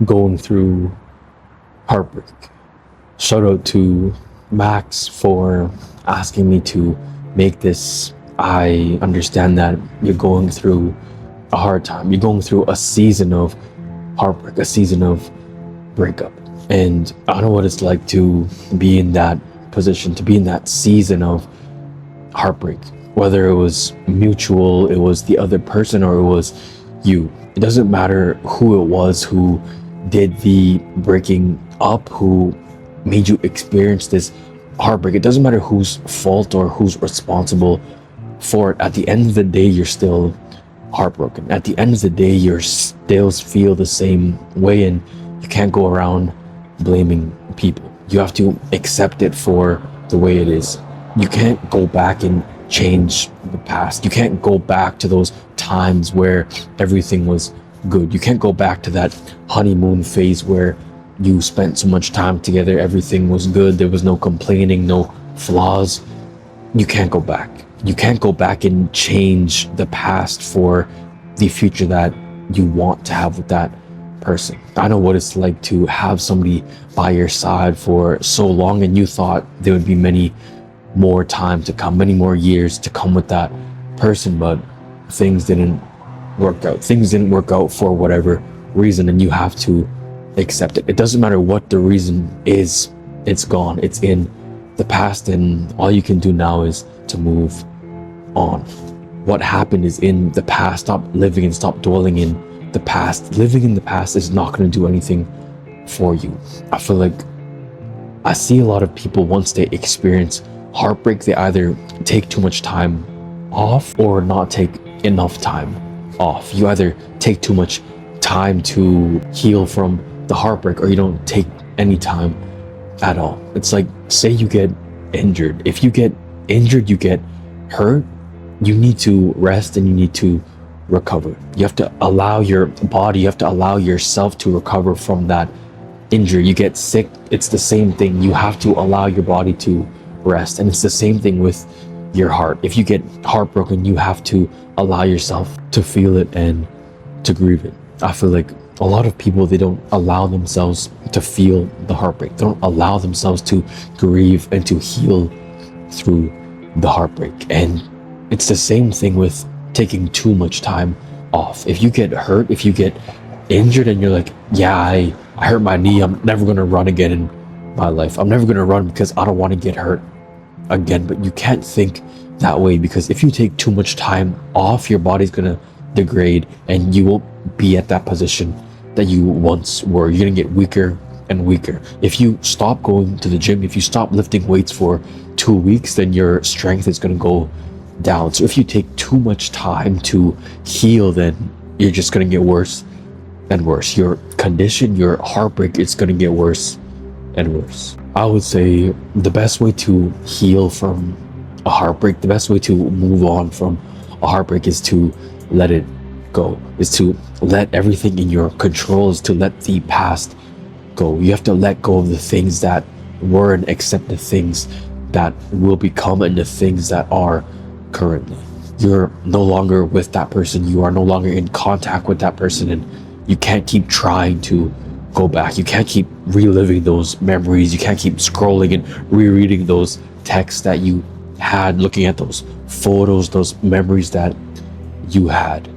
going through heartbreak. Shout out to Max for asking me to make this. I understand that you're going through a hard time. You're going through a season of heartbreak, a season of breakup. And I know what it's like to be in that position, to be in that season of heartbreak. Whether it was mutual, it was the other person, or it was you. It doesn't matter who it was who did the breaking up, who made you experience this heartbreak. It doesn't matter whose fault or who's responsible for it. At the end of the day, you're still heartbroken. At the end of the day, you still feel the same way, and you can't go around blaming people. You have to accept it for the way it is. You can't go back and change the past. You can't go back to those times where everything was good. You can't go back to that honeymoon phase where you spent so much time together, everything was good, there was no complaining, no flaws. You can't go back. You can't go back and change the past for the future that you want to have with that person. I know what it's like to have somebody by your side for so long, and you thought there would be many more time to come, many more years to come with that person, but things didn't work out. Things didn't work out for whatever reason, and you have to accept it. It doesn't matter what the reason is, it's gone. It's in the past, and all you can do now is to move on. What happened is in the past. Stop living and stop dwelling in the past. Living in the past is not going to do anything for you. I feel like I see a lot of people, once they experience heartbreak, they either take too much time off or not take enough time off. You either take too much time to heal from the heartbreak, or you don't take any time at all. It's like, say you get injured. If you get injured, you get hurt, you need to rest and you need to recover. You have to allow your body, you have to allow yourself to recover from that injury. You get sick, it's the same thing. You have to allow your body to rest. And it's the same thing with your heart. If you get heartbroken, you have to allow yourself to feel it and to grieve it. I feel like a lot of people, they don't allow themselves to feel the heartbreak. They don't allow themselves to grieve and to heal through the heartbreak. And it's the same thing with taking too much time off. If you get hurt, if you get injured and you're like, yeah, I hurt my knee, I'm never going to run again in my life. I'm never going to run because I don't want to get hurt again. But you can't think that way, because if you take too much time off, your body's going to degrade and you will be at that position that you once were. You're going to get weaker and weaker. If you stop going to the gym, if you stop lifting weights for 2 weeks, then your strength is going to go down. So if you take too much time to heal, then you're just going to get worse and worse. Your condition, your heartbreak, it's going to get worse and worse. I would say the best way to heal from a heartbreak, the best way to move on from a heartbreak is to let it go, is to let everything in your control, is to let the past go. You have to let go of the things that were and accept the things that will become and the things that are currently. You're no longer with that person. You are no longer in contact with that person, and you can't keep trying to go back. You can't keep reliving those memories. You can't keep scrolling and rereading those texts that you had, looking at those photos, those memories that you had.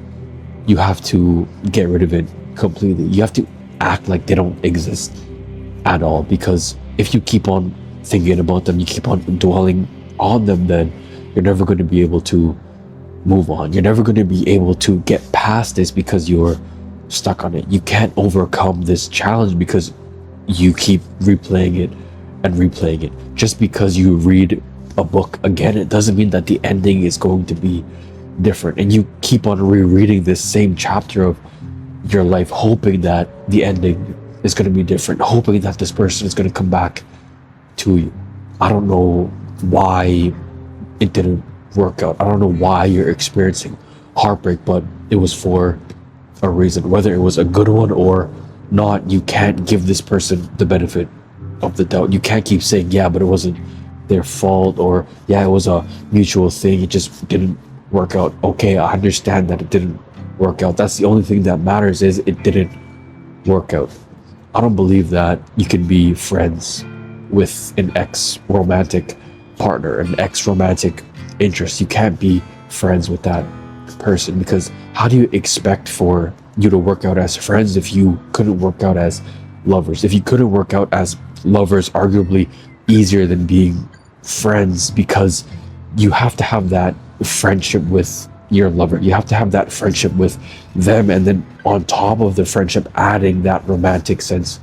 You have to get rid of it completely. You have to act like they don't exist at all, because if you keep on thinking about them, you keep on dwelling on them, then you're never going to be able to move on. You're never going to be able to get past this because you're stuck on it. You can't overcome this challenge because you keep replaying it and replaying it. Just because you read a book again, it doesn't mean that the ending is going to be different. And you keep on rereading this same chapter of your life, hoping that the ending is going to be different, hoping that this person is going to come back to you. I don't know why it didn't work out. I don't know why you're experiencing heartbreak, but it was for a reason. Whether it was a good one or not, you can't give this person the benefit of the doubt. You can't keep saying, yeah, but it wasn't their fault, or yeah, it was a mutual thing, it just didn't work out. Okay, I understand that it didn't work out. That's the only thing that matters, is it didn't work out. I don't believe that you can be friends with an ex-romantic partner, an ex-romantic interest. You can't be friends with that person, because how do you expect for you to work out as friends if you couldn't work out as lovers? If you couldn't work out as lovers, arguably easier than being friends, because you have to have that friendship with your lover. You have to have that friendship with them, and then on top of the friendship, adding that romantic sense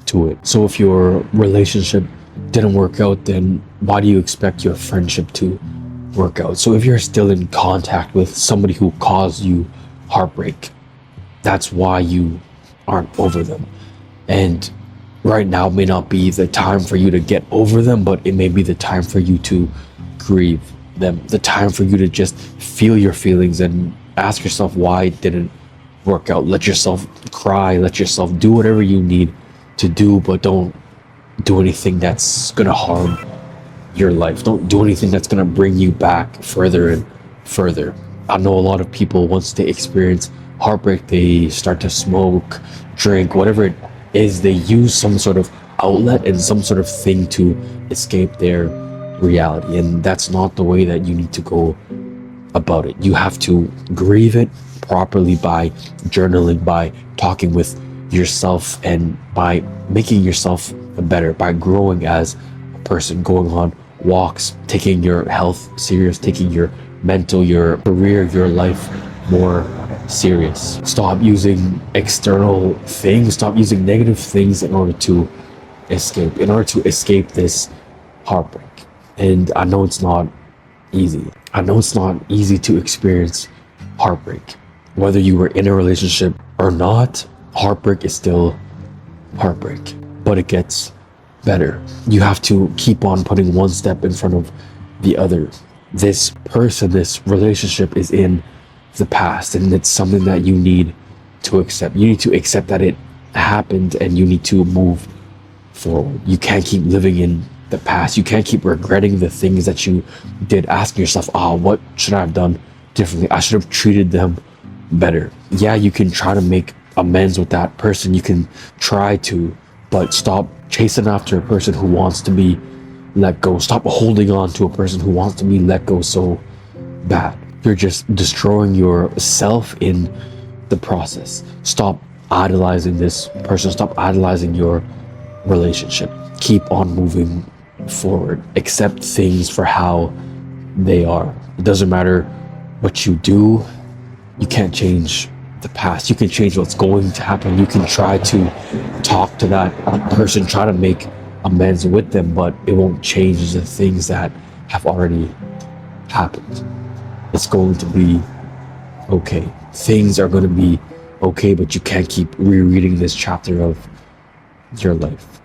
to it. So if your relationship didn't work out, then why do you expect your friendship to work out? So if you're still in contact with somebody who caused you heartbreak, that's why you aren't over them. And right now may not be the time for you to get over them, but it may be the time for you to grieve them, the time for you to just feel your feelings and ask yourself why it didn't work out. Let yourself cry, let yourself do whatever you need to do, but don't do anything that's gonna harm your life. Don't do anything that's gonna bring you back further and further. I know a lot of people, once they experience heartbreak, they start to smoke, drink, whatever it is. They use some sort of outlet and some sort of thing to escape their reality, and that's not the way that you need to go about it. You have to grieve it properly by journaling, by talking with yourself, and by making yourself better, by growing as a person, going on walks, taking your health serious, taking your mental, your career, your life more serious. Stop using external things, stop using negative things in order to escape this heartbreak. And I know it's not easy. I know it's not easy to experience heartbreak. Whether you were in a relationship or not, heartbreak is still heartbreak, but it gets better. You have to keep on putting one step in front of the other. This person, this relationship is in the past, and it's something that you need to accept. You need to accept that it happened, and you need to move forward. You can't keep living in the past. You can't keep regretting the things that you did, asking yourself, what should I have done differently? I should have treated them better. Yeah, you can try to make amends with that person. You can try to, but stop chasing after a person who wants to be let go. Stop holding on to a person who wants to be let go so bad. You're just destroying yourself in the process. Stop idolizing this person. Stop idolizing your relationship. Keep on moving forward. Accept things for how they are. It doesn't matter what you do. You can't change the past. You can change what's going to happen. You can try to talk to that person, try to make amends with them, but it won't change the things that have already happened. It's going to be okay. Things are going to be okay, but you can't keep rereading this chapter of your life.